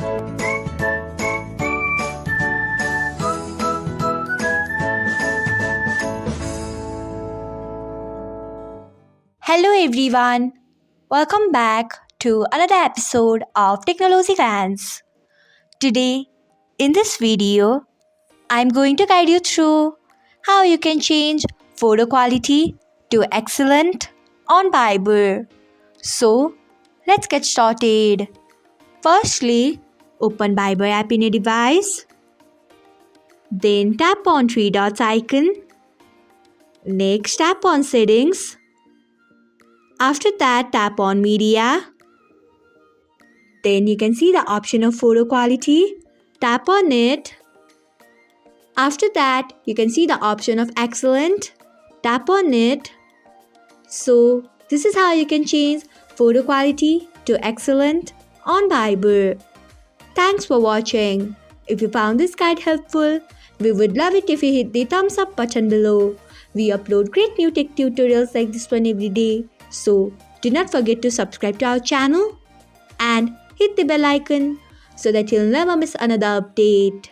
Hello everyone, welcome back to another episode of Technologyglance. Today, in this video, I'm going to guide you through how you can change photo quality to excellent on Viber. So, let's get started. Firstly, open Viber app in a device. Then tap on three dots icon. Next, tap on settings. After that, tap on media. Then you can see the option of photo quality. Tap on it. After that, you can see the option of excellent. Tap on it. So, this is how you can change photo quality to excellent on Viber. Thanks for watching. If you found this guide helpful, we would love it if you hit the thumbs up button below. We upload great new tech tutorials like this one every day. So, do not forget to subscribe to our channel and hit the bell icon so that you'll never miss another update.